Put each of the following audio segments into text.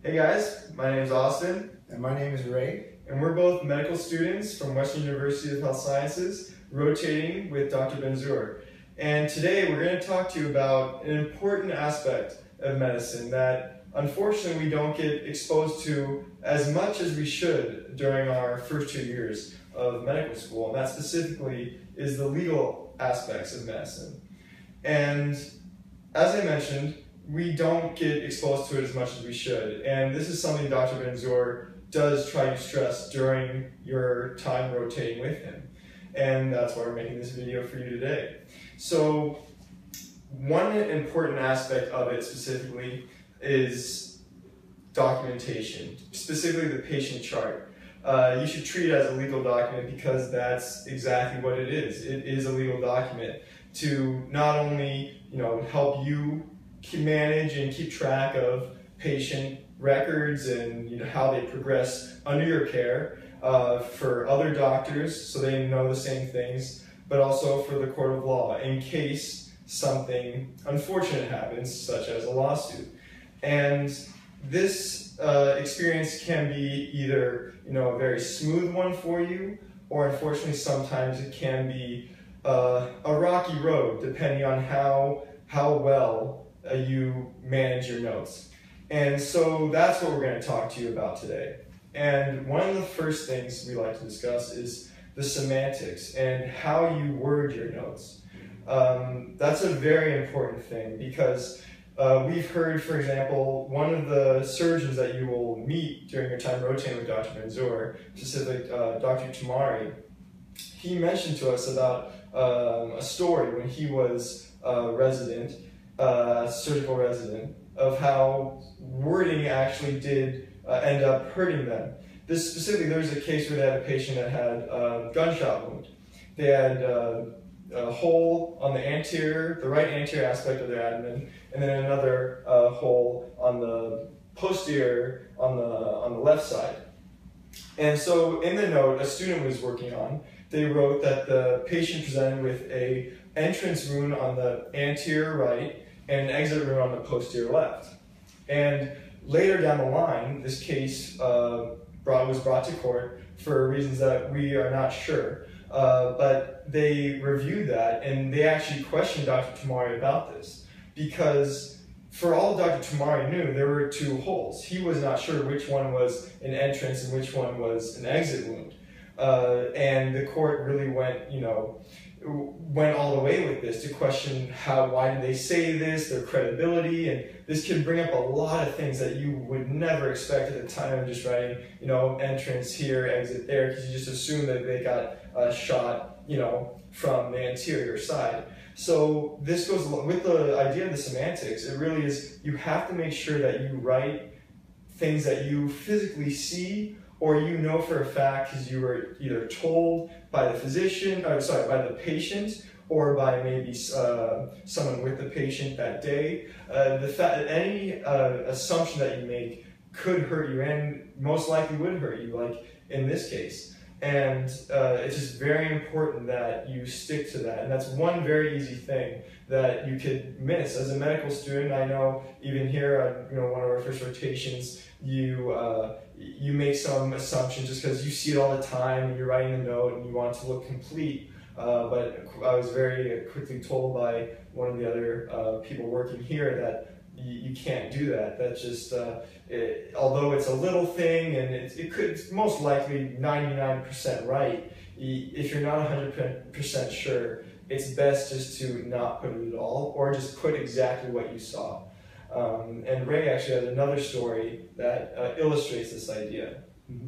Hey guys, my name is Austin. And my name is Ray. And we're both medical students from Western University of Health Sciences, rotating with Dr. Ben-Zur. And today we're going to talk to you about an important aspect of medicine that unfortunately we don't get exposed to as much as we should during our first 2 years of medical school. And that specifically is the legal aspects of medicine. And as I mentioned, we don't get exposed to it as much as we should. And this is something Dr. Ben-Zur does try to stress during your time rotating with him. And that's why we're making this video for you today. So one important aspect of it specifically is documentation, specifically the patient chart. You should treat it as a legal document because that's exactly what it is. It is a legal document to not only help you manage and keep track of patient records and how they progress under your care for other doctors so they know the same things, but also for the court of law in case something unfortunate happens, such as a lawsuit. And this experience can be either a very smooth one for you, or unfortunately sometimes it can be a rocky road depending on how well you manage your notes. And so that's what we're going to talk to you about today. And one of the first things we like to discuss is the semantics and how you word your notes. That's a very important thing because we've heard, for example, one of the surgeons that you will meet during your time rotating with Dr. Ben-Zur, specifically Dr. Tamari, he mentioned to us about a story when he was a resident, surgical resident, of how wording actually did end up hurting them. This specifically, there was a case where they had a patient that had a gunshot wound. They had a hole on the right anterior aspect of their abdomen, and then another hole on the posterior, on the left side. And so in the note a student was working on, they wrote that the patient presented with an entrance wound on the anterior right and an exit wound on the posterior left. And later down the line, this case was brought to court for reasons that we are not sure. But they reviewed that and they actually questioned Dr. Tamari about this because for all Dr. Tamari knew, there were two holes. He was not sure which one was an entrance and which one was an exit wound. And the court really went all the way with this to question why did they say this, their credibility, and this can bring up a lot of things that you would never expect at the time of just writing, entrance here, exit there, because you just assume that they got a shot, from the anterior side. So this goes along with the idea of the semantics. It really is, you have to make sure that you write things that you physically see or for a fact because you were either told by the physician, by the patient, or by maybe someone with the patient that day. The fact that any assumption that you make could hurt you and most likely would hurt you, like in this case. And it's just very important that you stick to that. And that's one very easy thing that you could miss. As a medical student, I know even here on one of our first rotations, you make some assumptions just because you see it all the time and you're writing a note and you want it to look complete. But I was very quickly told by one of the other people working here that you can't do that. That's just, although it's a little thing and it could most likely 99% right, if you're not 100% sure, it's best just to not put it at all or just put exactly what you saw. And Ray actually has another story that illustrates this idea. Mm-hmm.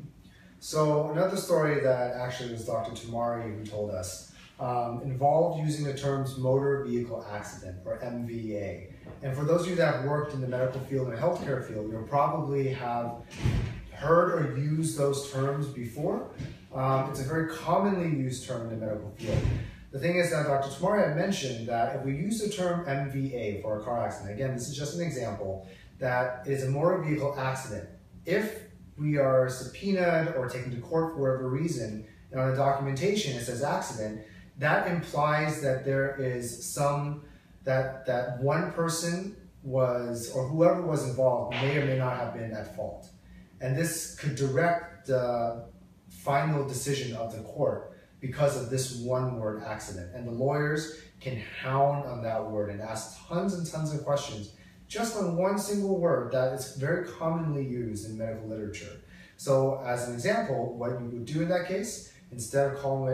So another story that actually was Dr. Tamari who told us involved using the terms motor vehicle accident, or MVA. And for those of you that have worked in the medical field and the healthcare field, you'll probably have heard or used those terms before. It's a very commonly used term in the medical field. The thing is that Dr. Tamari had mentioned that if we use the term MVA for a car accident, again, this is just an example, that is a motor vehicle accident. If we are subpoenaed or taken to court for whatever reason, and on the documentation it says accident, that implies that there is that one person was, or whoever was involved, may or may not have been at fault. And this could direct the final decision of the court because of this one word accident. And the lawyers can hound on that word and ask tons and tons of questions just on one single word that is very commonly used in medical literature. So as an example, what you would do in that case, instead of calling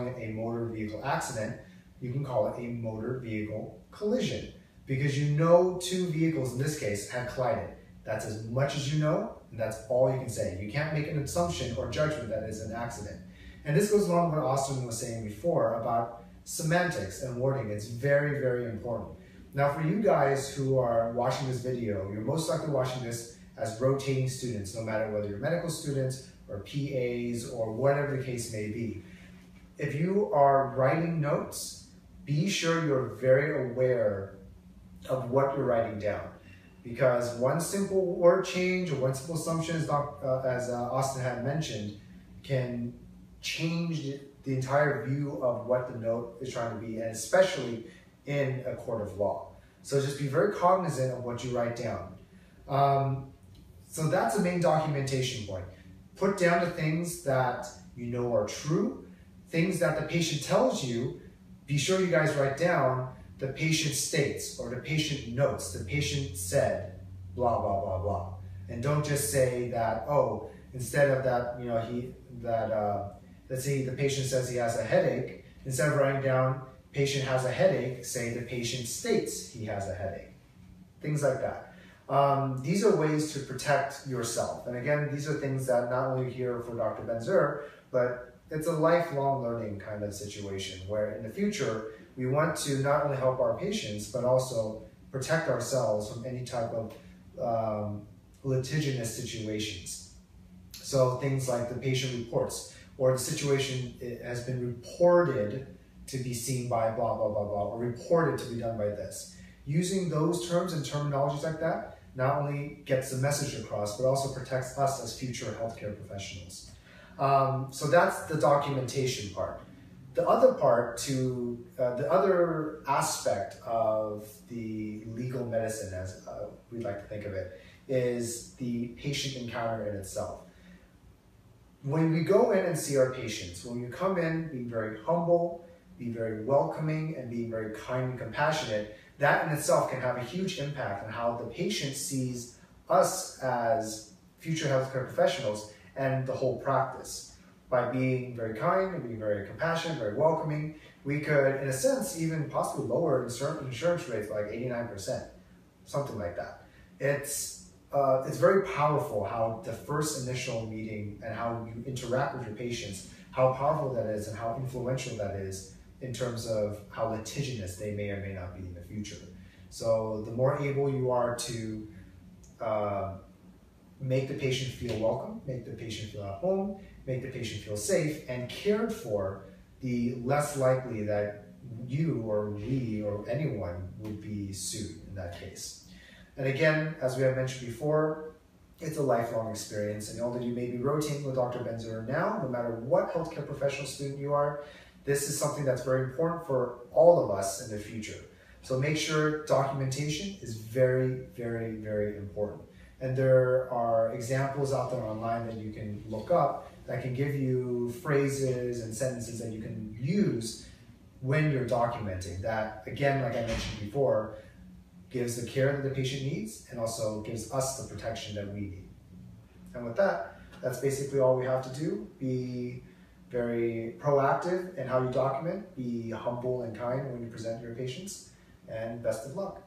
it a motor vehicle accident, you can call it a motor vehicle collision, because you know two vehicles in this case had collided. That's as much as you know, and that's all you can say. You can't make an assumption or judgment that it's an accident. And this goes along with what Austin was saying before about semantics and wording. It's very, very important. Now for you guys who are watching this video, you're most likely watching this as rotating students, no matter whether you're medical students or PAs or whatever the case may be. If you are writing notes, be sure you're very aware of what you're writing down. Because one simple word change or one simple assumption, as Austin had mentioned, can change the entire view of what the note is trying to be, and especially in a court of law. So just be very cognizant of what you write down. So that's the main documentation point. Put down the things that you know are true, things that the patient tells you. Be sure you guys write down the patient states or the patient notes, the patient said, blah, blah, blah, blah. And don't just say that, oh, instead of that, you know, let's say the patient says he has a headache, instead of writing down patient has a headache, say the patient states he has a headache. Things like that. These are ways to protect yourself. And again, these are things that not only here for Dr. Ben-Zur, but it's a lifelong learning kind of situation where in the future, we want to not only help our patients, but also protect ourselves from any type of litigious situations. So things like the patient reports, or the situation has been reported to be seen by blah, blah, blah, blah, or reported to be done by this. Using those terms and terminologies like that not only gets the message across, but also protects us as future healthcare professionals. So that's the documentation part. The other part the other aspect of the legal medicine, as we like to think of it, is the patient encounter in itself. When we go in and see our patients, when you come in being very humble, be very welcoming, and being very kind and compassionate, that in itself can have a huge impact on how the patient sees us as future healthcare professionals and the whole practice. By being very kind and being very compassionate, very welcoming, we could, in a sense, even possibly lower insurance rates by like 89%, something like that. It's very powerful how the first initial meeting and how you interact with your patients, how powerful that is and how influential that is in terms of how litigious they may or may not be in the future. So the more able you are to make the patient feel welcome, make the patient feel at home, make the patient feel safe and cared for, the less likely that you or we or anyone would be sued in that case. And again, as we have mentioned before, it's a lifelong experience. And although you may be rotating with Dr. Ben-Zur now, no matter what healthcare professional student you are, this is something that's very important for all of us in the future. So make sure documentation is very, very, very important. And there are examples out there online that you can look up that can give you phrases and sentences that you can use when you're documenting. That, again, like I mentioned before, gives the care that the patient needs and also gives us the protection that we need. And with that, that's basically all we have to do. Be very proactive in how you document, be humble and kind when you present your patients, and best of luck.